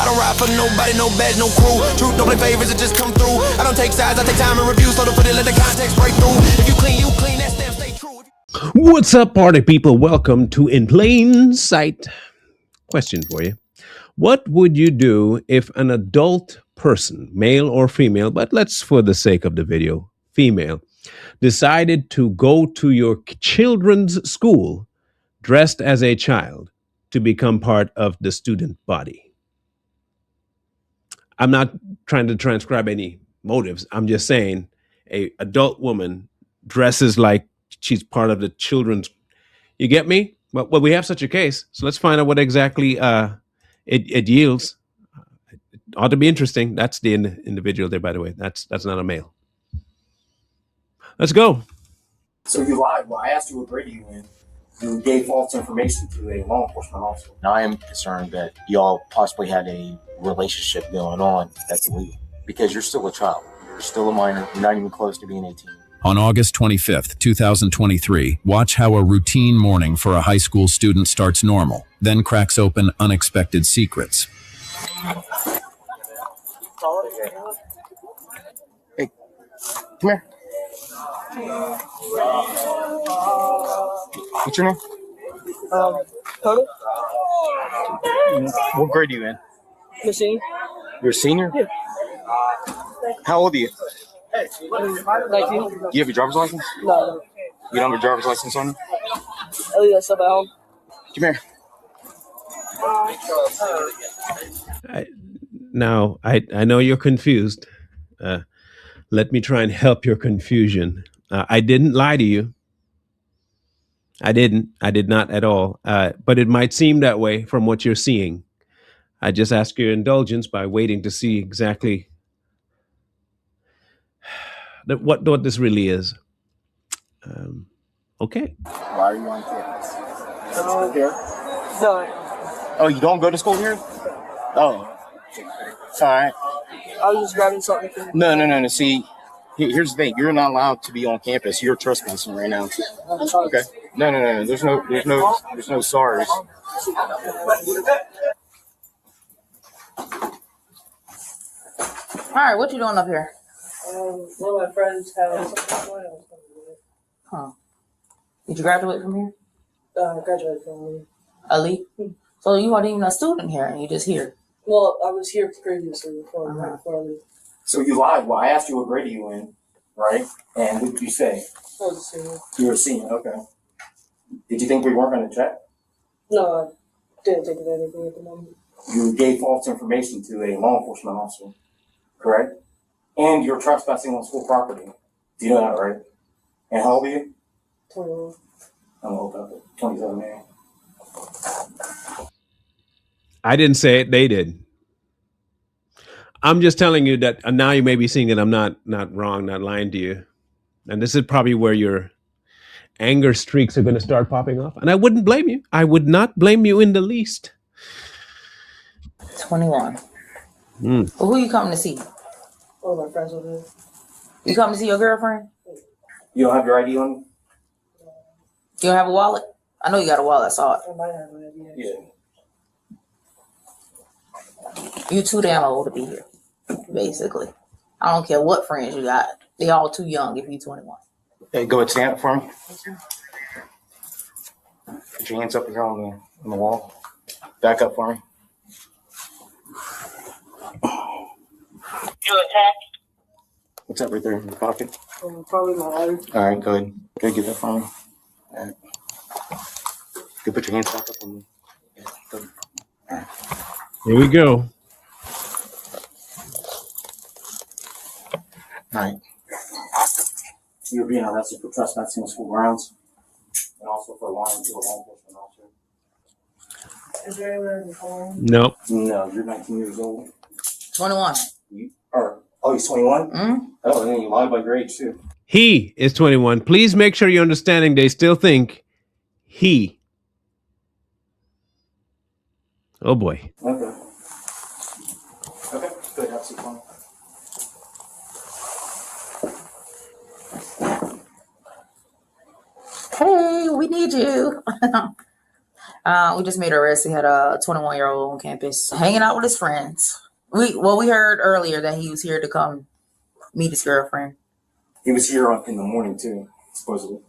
don't ride for nobody, no badge, no crew. Truth don't play favors, it just come through. I don't take sides, I take time and review. So to put it, let the context break through. If you clean, that stamp stay true. What's up, party people? Welcome to In Plain Sight. Question for you. What would you do if an adult person, male or female, but let's, for the sake of the video, female, decided to go to your children's school dressed as a child to become part of the student body? I'm not trying to transcribe any motives. I'm just saying a adult woman dresses like she's part of the children's. You get me? Well, we have such a case, so let's find out what exactly it yields. It ought to be interesting. That's the individual there, by the way. That's not a male. Let's go. So you lied. Well, I asked you what grade you in. You gave false information to a law enforcement officer. Now, I am concerned that y'all possibly had a relationship going on that's illegal because you're still a child. You're still a minor. You're not even close to being 18. On August 25th, 2023, watch how a routine morning for a high school student starts normal, then cracks open unexpected secrets. Hey, come here. What's your name? Total? What grade are you in? Machine? You're a senior? Yeah. How old are you? 19? Do you have your driver's license? No. You don't have a driver's license on you? I leave that stuff at home. Come here. I know you're confused. Let me try and help your confusion. I didn't lie to you. I did not at all. But it might seem that way from what you're seeing. I just ask your indulgence by waiting to see exactly what this really is. Okay. Why are you on campus? Here. No. Oh, you don't go to school here? Oh. All right. I was just grabbing something. No. See, here's the thing. You're not allowed to be on campus. You're trespassing right now. Okay. No. There's no sorries. All right, what you doing up here? One of my friends had something. Huh. Did you graduate from here? Graduated from Elite? So you weren't even a student here and you just here? Well, I was here previously before I leave. So you lied. Well, I asked you what grade you in, right? And what did you say? I was a senior. You were a senior. Okay. Did you think we weren't going to check? No, I didn't think of anything at the moment. You gave false information to a law enforcement officer, correct? And you're trespassing on school property. Do you know that, right? And how old are you? 21. I'm old up at 27, man. I didn't say it. They did. I'm just telling you that now you may be seeing that I'm not wrong, not lying to you. And this is probably where your anger streaks are going to start popping off. And I wouldn't blame you. I would not blame you in the least. 21. Well, who you coming to see? One of my friends over there. You coming to see your girlfriend? You don't have your ID on you? You don't have a wallet? I know you got a wallet. I saw it. I might have an idea. Yeah. You too damn old to be here, basically. I don't care what friends you got. They all too young if you 21. Hey, go ahead, stand up for me. Put your hands up here on the wall. Back up for me. You attacked? What's that right there in your pocket? Probably my lighter. All right, go ahead. Go get that for me. All right. Go put your hands back up on me. Yeah, go. All right. Here we go. All right. You're being arrested for trespassing on school grounds and also for lying to a law enforcement officer. Is there anywhere in the phone? No. No, you're 19 years old. 21. He's 21? Mm-hmm. Oh, and then you lied by grade too. He is 21. Please make sure you're understanding they still think he. Oh boy. Okay. Okay, good. Have some fun. Hey, we need you. All We just made an arrest. He had a 21-year-old on campus hanging out with his friends. We heard earlier that he was here to come meet his girlfriend. He was here in the morning too, supposedly.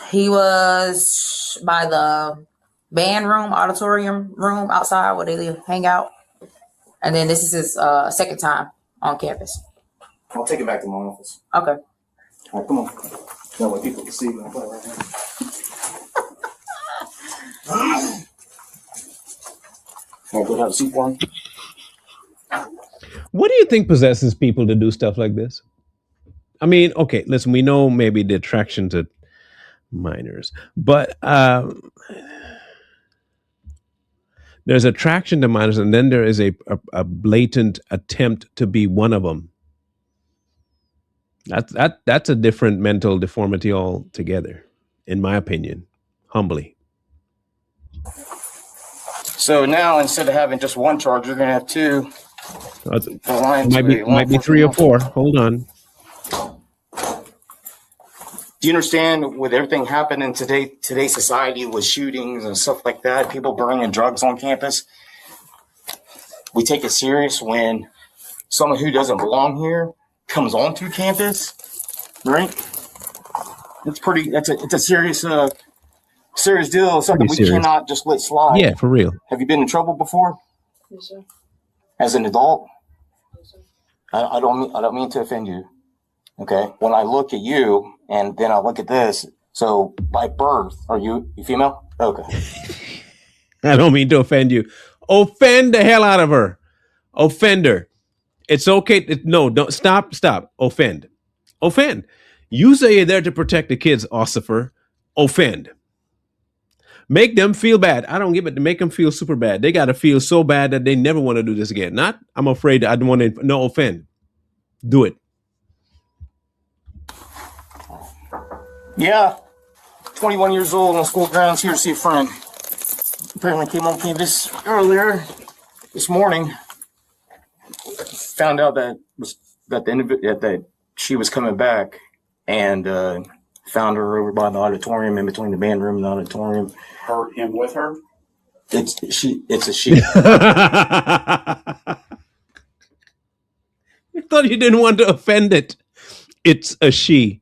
He was by the band room, auditorium room outside where they hang out. And then this is his second time on campus. I'll take it back to my office. Okay. All right, come on. That way people can see when I play right now. Can I go have a seat for him? What do you think possesses people to do stuff like this? I mean, okay, listen, we know maybe the attraction to minors, but there's attraction to minors, and then there is a blatant attempt to be one of them. That's a different mental deformity altogether, in my opinion, humbly. So now instead of having just one charge, you're gonna have two. Might be 3 or 4. Hold on. Do you understand with everything happening in today's society with shootings and stuff like that, people bringing drugs on campus? We take it serious when someone who doesn't belong here comes onto campus, right? It's a serious deal, something we cannot just let slide. Yeah, for real. Have you been in trouble before? Yes, sir. As an adult? Yes, sir. I don't mean to offend you. Okay. When I look at you and then I look at this, so by birth, are you female? Okay. I don't mean to offend you. Offend the hell out of her. Offender. It's okay. No, don't stop. Offend. You say you're there to protect the kids, Ossifer. Offend. Make them feel bad. I don't give it to make them feel super bad. They got to feel so bad that they never want to do this again. Not, I'm afraid I don't want to, no, offend. Do it. Yeah. 21 years old on school grounds, here to see a friend. Apparently came on campus earlier this morning. Found out that she was coming back, and found her over by the auditorium, in between the band room and the auditorium. Him with her? It's a she. I thought you didn't want to offend it. It's a she.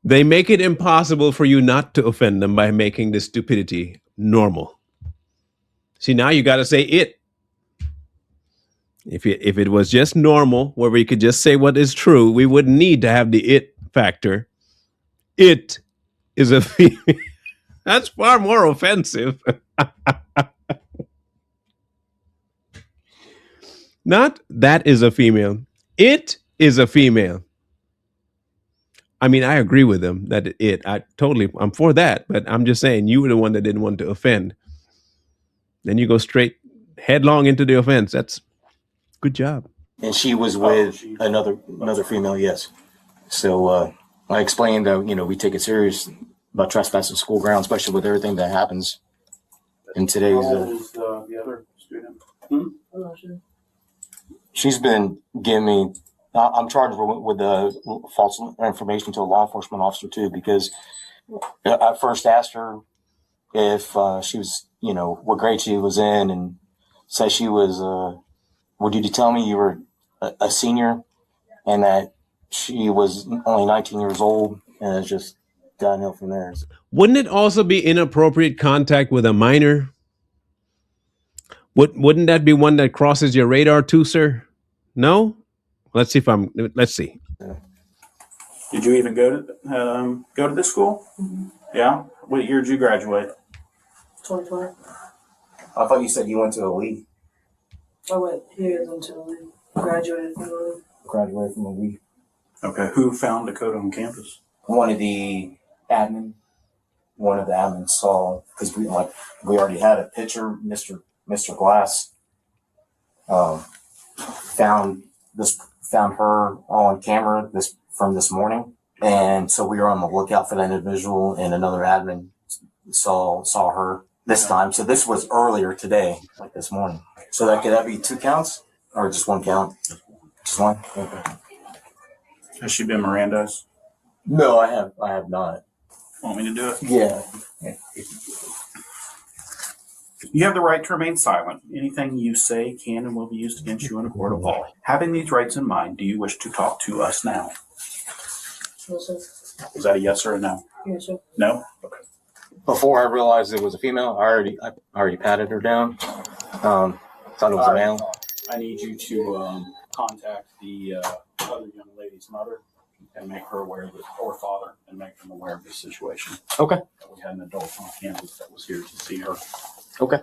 They make it impossible for you not to offend them by making this stupidity normal. See, now you got to say it. If it was just normal, where we could just say what is true, we wouldn't need to have the it factor. It is a female. That's far more offensive. Not that is a female. It is a female. I mean, I agree with them that I'm for that, but I'm just saying you were the one that didn't want to offend. Then you go straight headlong into the offense. That's good job. And she was with another female, yes. So I explained that, we take it serious about trespassing school grounds, especially with everything that happens in today's. How old is the other student? I'm not sure. She's been giving me. I'm charged with false information to a law enforcement officer too, because I first asked her if she was, what grade she was in, and said she was. Well, did you tell me you were a senior, and that she was only 19 years old, and it's just downhill from there. Wouldn't it also be inappropriate contact with a minor? Wouldn't that be one that crosses your radar too, sir? No? Let's see. Did you even go to this school? Mm-hmm. Yeah. What year did you graduate? 2020. I thought you said you went to a league. I went here until we graduated from the league. Graduated from a league. Okay. Who found Dakota on campus? One of the admins saw, because we already had a picture. Mr. Glass found her on camera from this morning, and so we were on the lookout for that individual. And another admin saw her this time. So this was earlier today, like this morning. So could that be 2 counts or just 1 count? Just one. Okay. Has she been Miranda's? No, I have not. Want me to do it? Yeah. You have the right to remain silent. Anything you say can and will be used against you in a court of law. Having these rights in mind, do you wish to talk to us now? Yes, sir. Is that a yes or a no? Yes, sir. No? Okay. Before I realized it was a female, I already patted her down. Thought it was a male. I need you to contact the other young lady's mother and make her aware of this, or father, and make them aware of this situation. Okay. We had an adult on campus that was here to see her. Okay.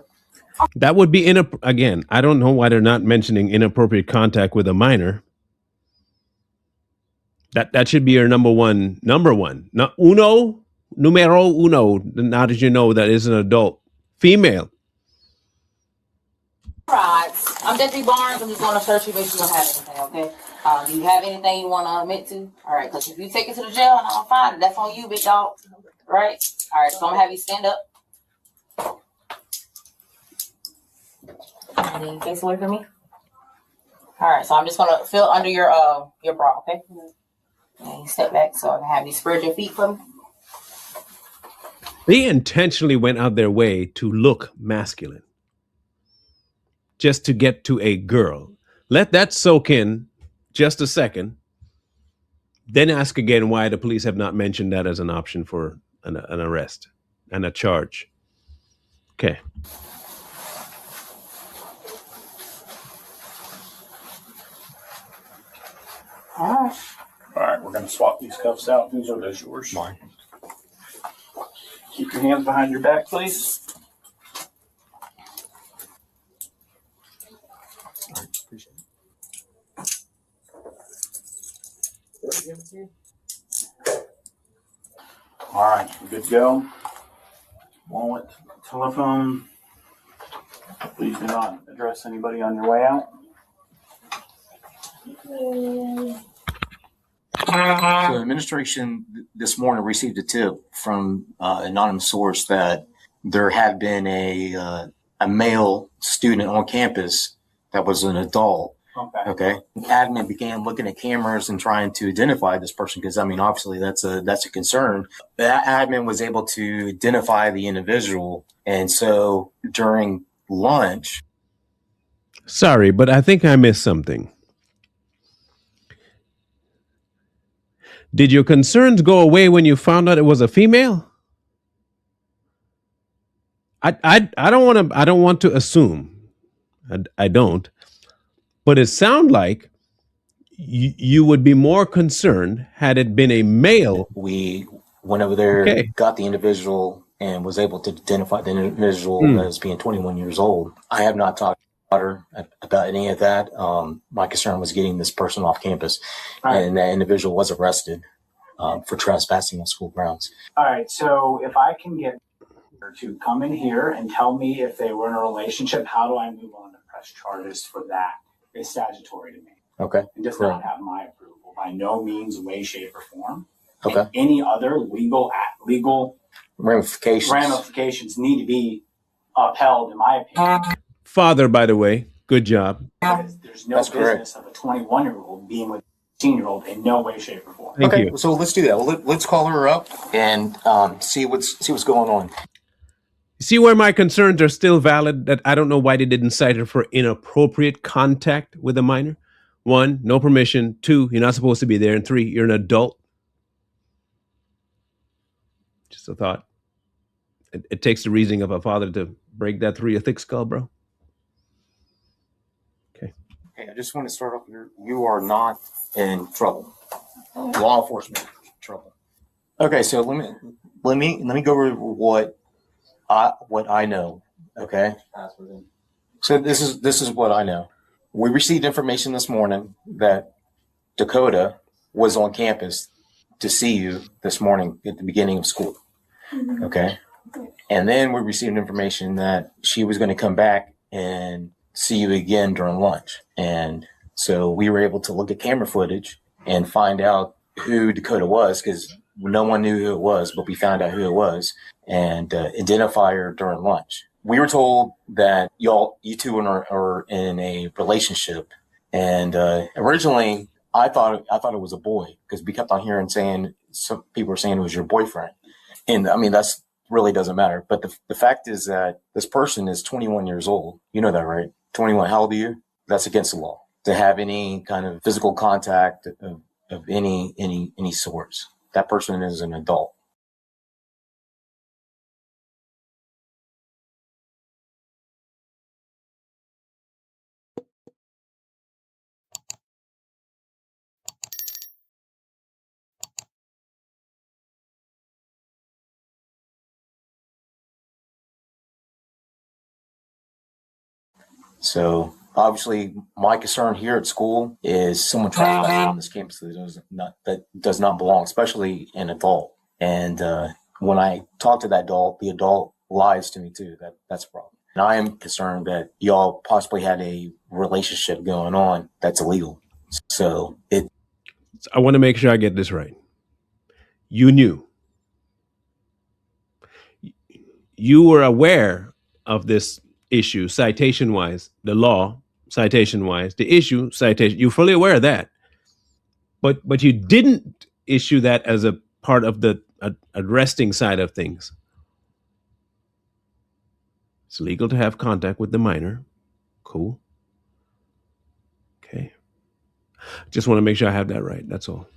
That would be again, I don't know why they're not mentioning inappropriate contact with a minor. That should be your number one. Not numero uno. Now that you know that is an adult female. Right. I'm Deputy Barnes. I'm just going to search you, make sure you don't have anything, okay? Do you have anything you want to admit to? All right, because if you take it to the jail and I don't find it, that's on you, big dog. Right? All right, so I'm going to have you stand up. And then face away from me. All right, so I'm just going to feel under your bra, okay? And you step back so I can have you spread your feet for me. They intentionally went out their way to look masculine, just to get to a girl. Let that soak in just a second. Then ask again why the police have not mentioned that as an option for an arrest and a charge. Okay. All right, we're going to swap these cuffs out. These are those yours. Mine. Keep your hands behind your back, please. All right, appreciate it. All right, we're good to go. Wallet, telephone. Please do not address anybody on your way out. So administration this morning received a tip from an anonymous source that there had been a male student on campus that was an adult. Okay. Admin began looking at cameras and trying to identify this person because, I mean, obviously that's a concern. That admin was able to identify the individual. And so during lunch. Sorry, but I think I missed something. Did your concerns go away when you found out it was a female? I don't want to assume. I don't. But it sounds like you would be more concerned had it been a male. We went over there, got the individual, and was able to identify the individual as being 21 years old. I have not talked to her about any of that. My concern was getting this person off campus, and that individual was arrested for trespassing on school grounds. All right, so if I can get her to come in here and tell me if they were in a relationship, how do I move on to press charges for that? It's statutory to me. Okay. It does not have my approval by no means, way, shape, or form. Okay. And any other legal ramifications need to be upheld, in my opinion. Father, by the way, good job. There's no business of a 21-year-old being with a 18-year-old in no way, shape, or form. Thank you. So let's do that. Well, let's call her up and see what's going on. See where my concerns are still valid, that I don't know why they didn't cite her for inappropriate contact with a minor. 1, no permission. 2, you're not supposed to be there. And 3, you're an adult. Just a thought. It takes the reasoning of a father to break that 3 a thick skull, bro. Okay. Hey, I just want to start off here. You are not in trouble. Law enforcement trouble. Okay, so let me go over what I know. Okay. So this is what I know. We received information this morning that Dakota was on campus to see you this morning at the beginning of school. Okay. And then we received information that she was going to come back and see you again during lunch. And so we were able to look at camera footage and find out who Dakota was, because no one knew who it was, but we found out who it was and identify her during lunch. We were told that you two are in a relationship. And originally I thought it was a boy, because we kept on hearing some people were saying it was your boyfriend. And I mean, that's really doesn't matter. But the fact is that this person is 21 years old. You know that, right? 21. How old are you? That's against the law to have any kind of physical contact of any sorts. That person is an adult. So obviously, my concern here at school is someone trespassing on this campus that does not belong, especially an adult. And when I talk to that adult, the adult lies to me too. That's a problem. And I am concerned that y'all possibly had a relationship going on that's illegal. So I want to make sure I get this right. You knew. You were aware of this issue, citation wise, the law, citation wise, the issue, citation. You're fully aware of that. But you didn't issue that as a part of the arresting side of things. It's legal to have contact with the minor. Cool. Okay. Just want to make sure I have that right. That's all.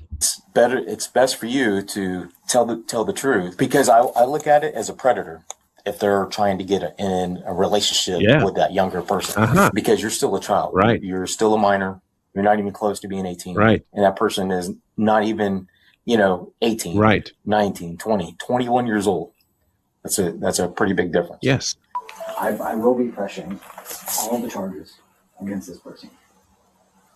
it's best for you to tell the truth, because I look at it as a predator if they're trying to get in a relationship with that younger person, because you're still a child, right? You're still a minor. You're not even close to being 18, right? And that person is not even 18, right? 19, 20, 21 years old. That's a pretty big difference. Yes. I will be pressing all the charges against this person.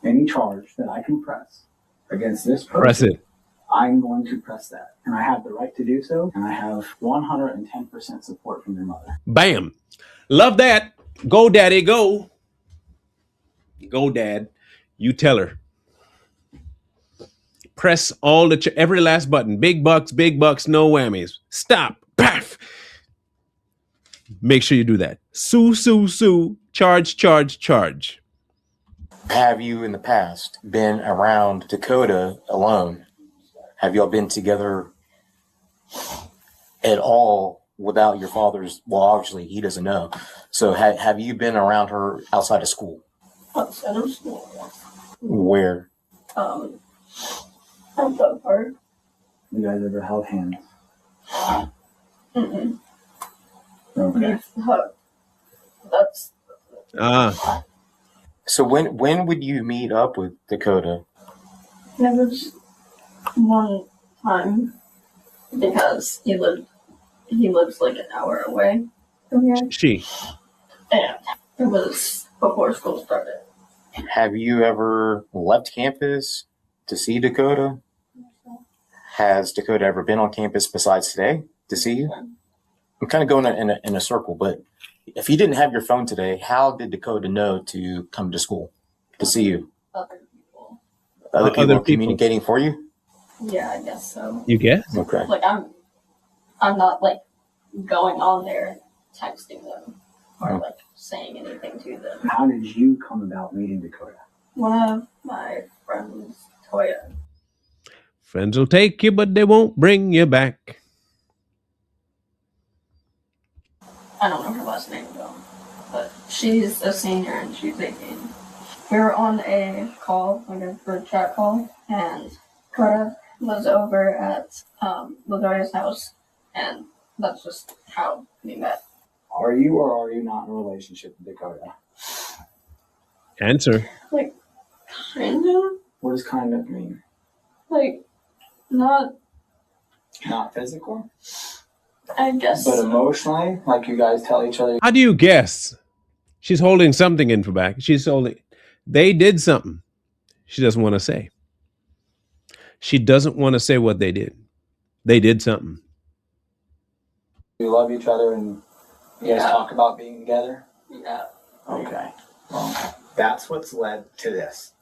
Any charge that I can press against this person, press it. I'm going to press that. And I have the right to do so. And I have 110% support from your mother. Bam. Love that. Go, daddy, go. Go, dad. You tell her. Press all every last button. Big bucks, no whammies. Stop. Paff. Make sure you do that. Sue, sue, sue. Charge, charge, charge. Have you in the past been around Dakota alone? Have y'all been together at all without your father's? Well, obviously he doesn't know. So have you been around her outside of school? Outside of school, yes. Where? At the park. You guys ever held hands? Mm-mm. Okay. That's. So when would you meet up with Dakota? It was one time because he lives like an hour away from here. She. And it was before school started. Have you ever left campus to see Dakota? Has Dakota ever been on campus besides today to see you? I'm kind of going in a circle, but if you didn't have your phone today, how did Dakota know to come to school to see you? Other people. Other people communicating for you? Yeah, I guess so. You guess? Okay. Like I'm not like going on there texting them or like saying anything to them. How did you come about meeting Dakota? One of my friends, Toya. Friends will take you, but they won't bring you back. I don't know her last name though, but she's a senior and she's 18. We were on a call, like a group chat call, and Dakota was over at Ladaria's house, and that's just how we met. Are you or are you not in a relationship with Dakota? Answer. Like, kind of. What does kind of mean? Like, not physical? I guess. But emotionally, like you guys tell each other. How do you guess? She's holding something in her back. They did something. She doesn't want to say. She doesn't want to say what they did. They did something. You love each other and you guys talk about being together? Yeah. Okay. Well, that's what's led to this.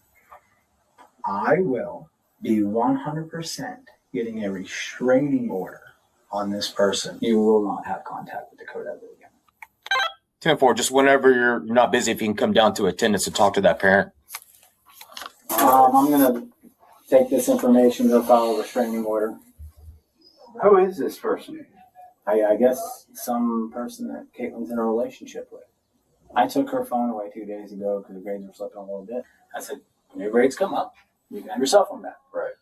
I will be 100% getting a restraining order on this person. You will not have contact with Dakota ever again. 10-4, just whenever you're not busy, if you can come down to attendance and talk to that parent. I'm going to take this information, go file a restraining order. Who is this person? I guess some person that Caitlin's in a relationship with. I took her phone away 2 days ago because the grades were slipping a little bit. I said, when your grades come up, you can have your cell phone back. Right.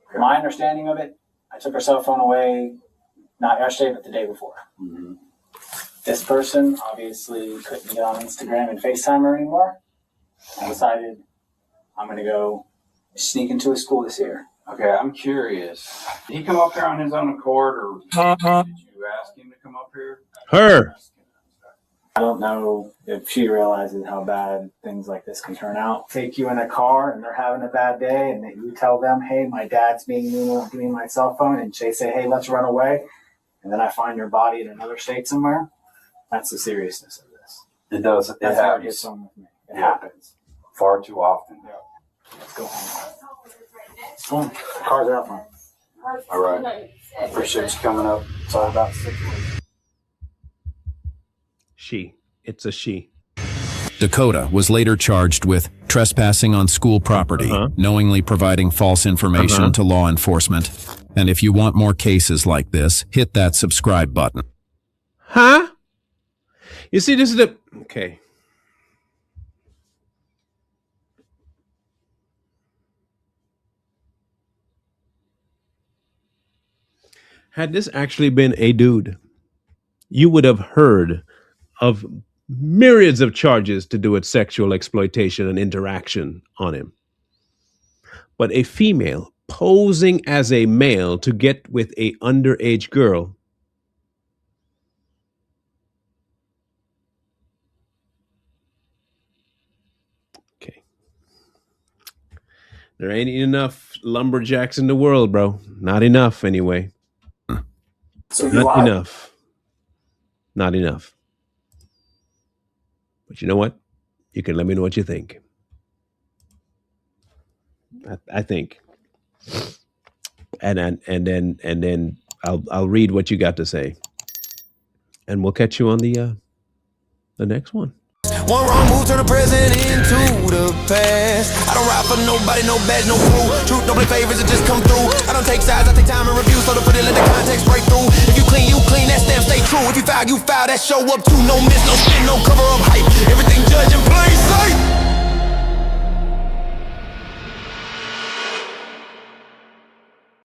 Okay. My understanding of it, I took her cell phone away not yesterday, but the day before. Mm-hmm. This person obviously couldn't get on Instagram and FaceTime her anymore. I decided I'm going to go sneak into a school this year. Okay, I'm curious. Did he come up here on his own accord, or did you ask him to come up here? Her. I don't know if she realizes how bad things like this can turn out. Take you in a car and they're having a bad day, and that you tell them, hey, my dad's being mean with me my cell phone, and they say, hey, let's run away. And then I find your body in another state somewhere. That's the seriousness of this. It does. It That's how it gets happens home with me. It Yeah. happens. far too often. Let's go home. Come on. The cars are out front. All right. I appreciate you coming up. Sorry about the situation. She. It's a she. Dakota was later charged with trespassing on school property, knowingly providing false information to law enforcement. And if you want more cases like this, hit that subscribe button. Huh? You see, this is the... Okay. Had this actually been a dude, you would have heard of myriads of charges to do with sexual exploitation and interaction on him. But a female posing as a male to get with a underage girl, okay. There ain't enough lumberjacks in the world, bro. Not enough, anyway. So Not enough. Not enough. But you know what? You can let me know what you think. I think, and then I'll read what you got to say, and we'll catch you on the next one. One wrong move turn the present into the past. I don't ride for nobody, no badge, no crew. Truth don't play favors, it just come through. I don't take sides, I take time and review, so to put it, let the context break through. If you clean, that stamp stay true. If you foul, that show up too. No miss, no spin, no cover up hype. Everything judge in plain sight.